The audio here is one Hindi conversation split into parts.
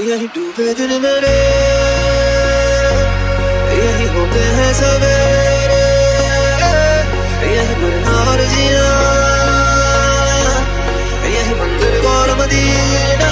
यही डूबे दिन मेरे, यही होते हैं सवेरे, यही मरना और जीना, यही मंदिर और मदीना।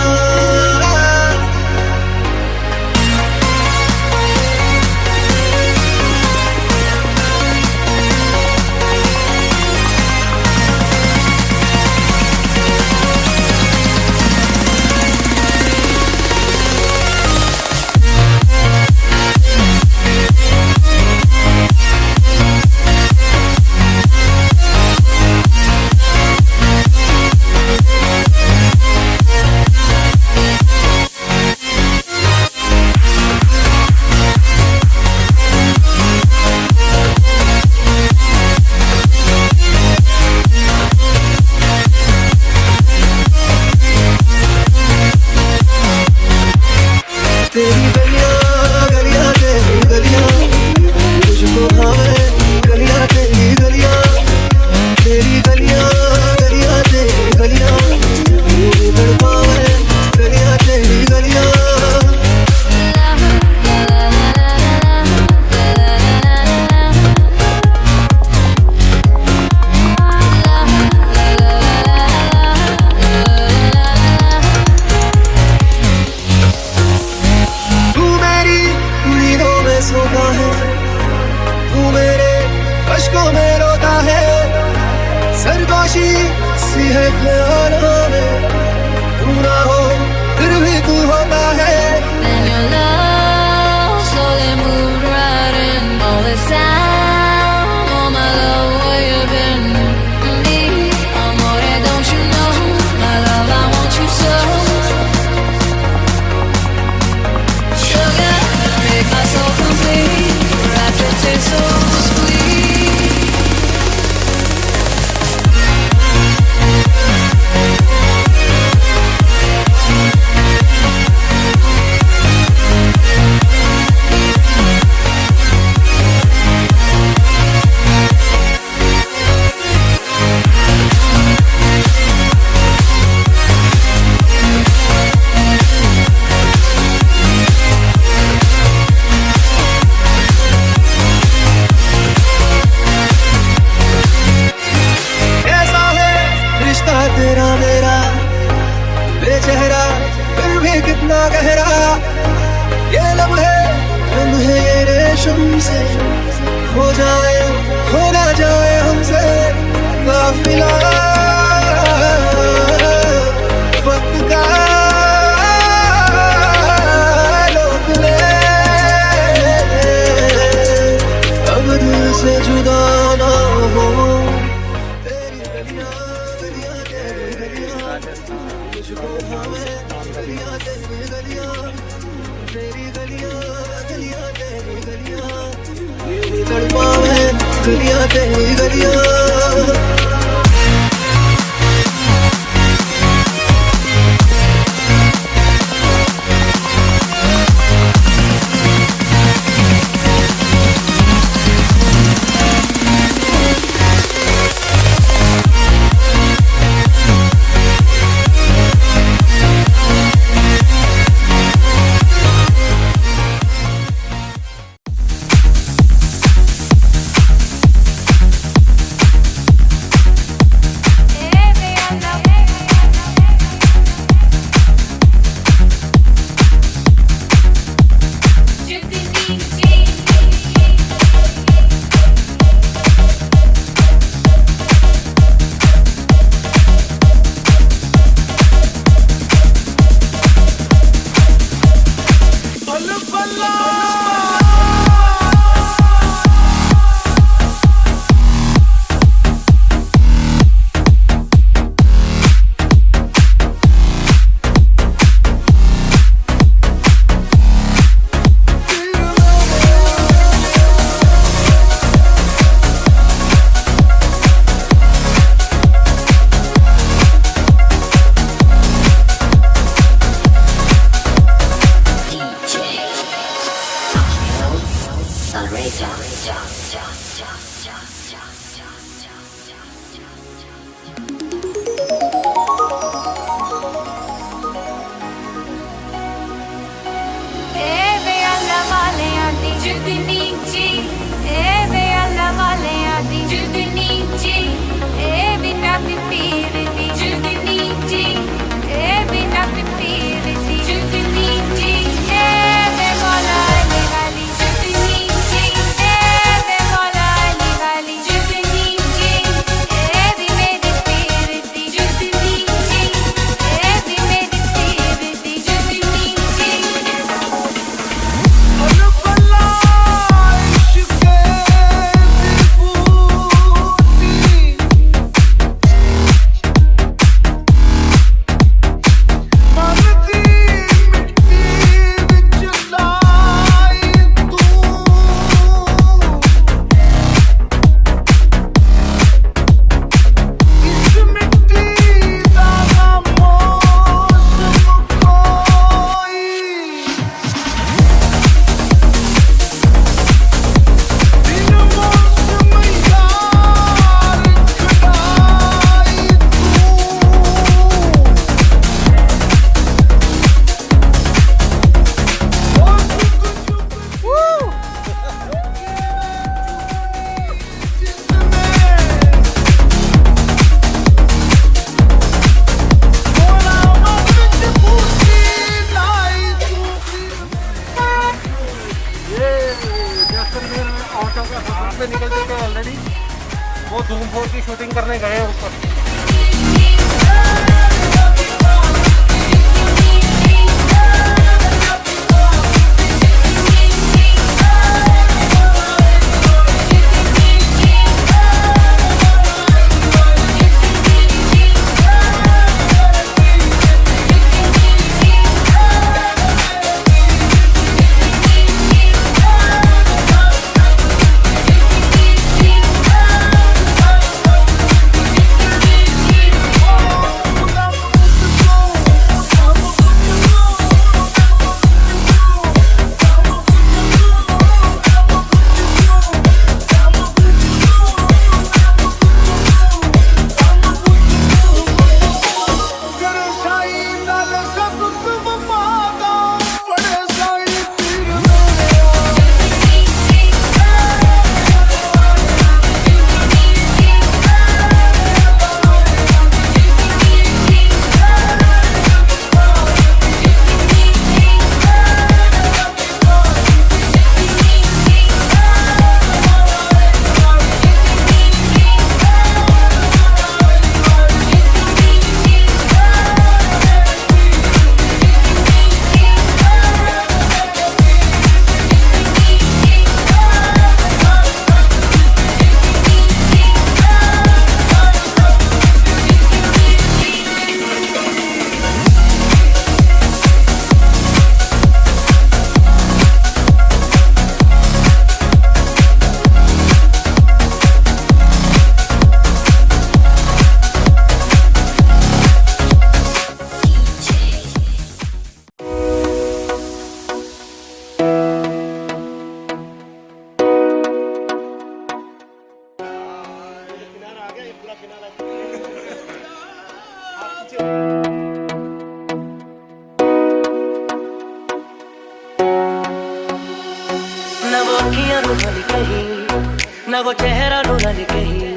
रूहानी कहीं, ना वो चेहरा नूरानी कहीं,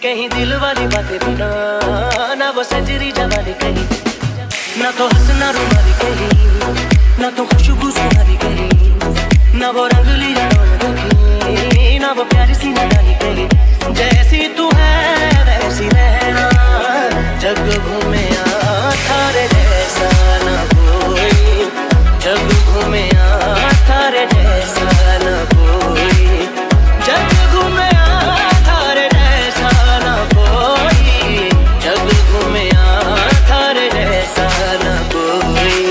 कहीं दिल वाली बातें भी ना वो सजरी जवानी कहीं, ना तो हंसना रूहानी कहीं, ना तो खुशबू सुहानी कहीं, ना वो रंगली रखी, ना वो प्यारी सी नानी कहीं, जैसी तू है वैसी रहना, जग घूमे थारे जैसा ना कोई, जग घूमे थारे जैसा ना कोई, जग घूमे थारे जैसा ना कोई, जग घूमे थारे जैसा ना कोई।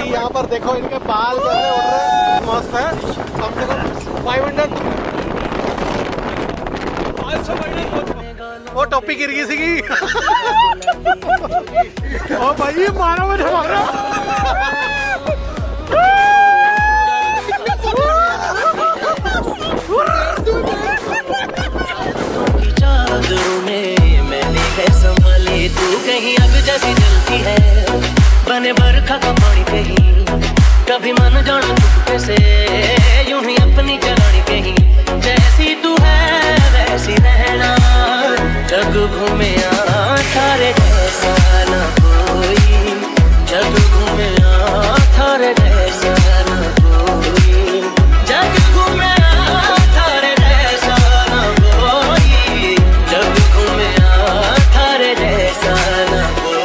यहाँ पर देखो इनके बाल कैसे उड़ रहे हैं, मस्त है। कम से कम 500 वो टोपी गिर गई सी। ओ भाई मारो मुझे मारो। चादरों में मैंने है संभाले, तू कहीं आग जैसी जलती है, बने बरखा का पानी कहीं, कभी मन जाना चुपके से, यूं ही अपनी चलानी कहीं, जैसी तू है वैसी रहना, जग घूमे थारे जैसा ना कोई, जग घूमे थारे जैसा ना कोई, जग घूमे थारे जैसा ना कोई, जग घूमे थारे जैसा ना कोई।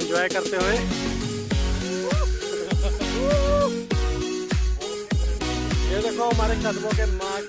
एंजॉय करते हुए ये देखो हमारे कदमों के mark.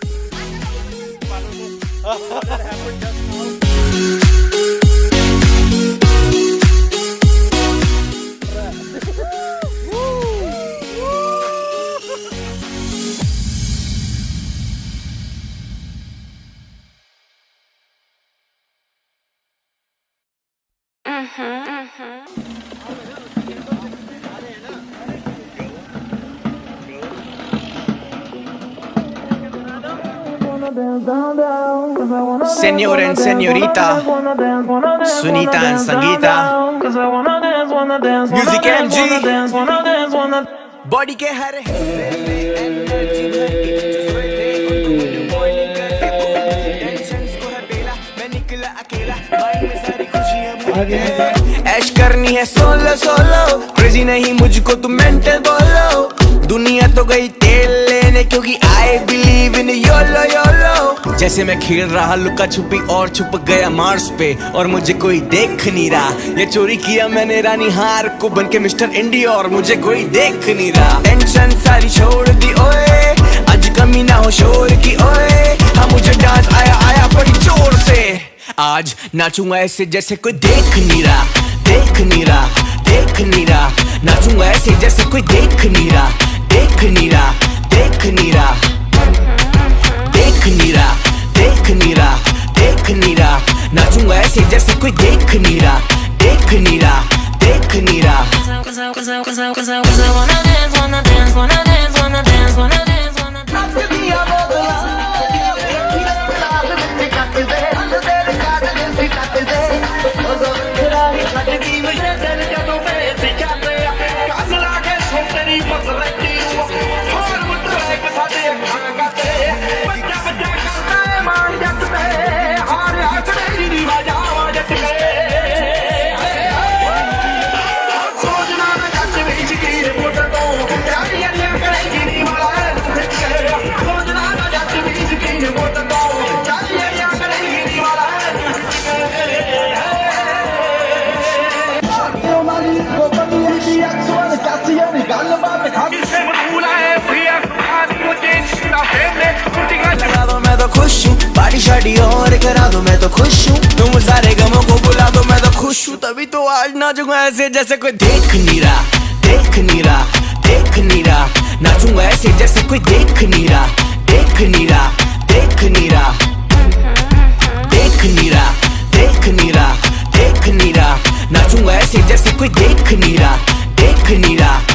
Señor and señorita, Sunita and Sangeeta, Music MG, body के हर हिस्से में एनर्जी भर के जो सोए थे उनको गुड मॉर्निंग करके बोल, टेंशंस को है बेला मैं निकला अकेला, माइंड में सारी खुशियां भूल गए, ऐश करनी है सोलो सोलो, क्रेजी नहीं मुझको तुम मेंटल बोलो, दुनिया तो गई तेल लेने क्योंकि I believe in YOLO YOLO, जैसे मैं खेल रहा लुका छुपी और छुप गया मार्स पे और मुझे कोई देख नहीं रहा, ये चोरी किया मैंने रानी हार को बनके मिस्टर इंडिया और मुझे कोई देख नहीं रहा, टेंशन सारी छोड़ दी ओए, आज कमी ना हो शोर की ओए, हाँ मुझे डांस आया आया बड़ी जोर से, आज नाचूंगा ऐसे जैसे कोई देख नहीं रहा, देख नहीं रहा, देख नहीं रहा, नाचूंगा ऐसे जैसे कोई देख नहीं रहा, देख नहीं रहा, देख नहीं रहा, देख नहीं रहा, देख नहीं रहा, देख नहीं रहा, नाचूंगा ऐसे जैसे कोई देख नहीं रहा, देख नहीं रहा, देख देख नहीं रहा। मैं तो खुश हूँ, पार्टी शादी और करा दो मैं तो खुश हूँ, तुम सारे गमों को बुला दो मैं तो खुश हूँ। तभी तो आज नाचूंगा ऐसे जैसे कोई देख नहीं रहा, देख नहीं रहा, देख नहीं रहा। नाचूंगा ऐसे जैसे कोई देख नहीं रहा, देख नहीं रहा, देख नहीं रहा, देख नहीं रहा, देख नहीं रहा, देख नहीं रहा। नाचूंगा ऐसे जैसे कोई देख नहीं रहा, देख नहीं रहा।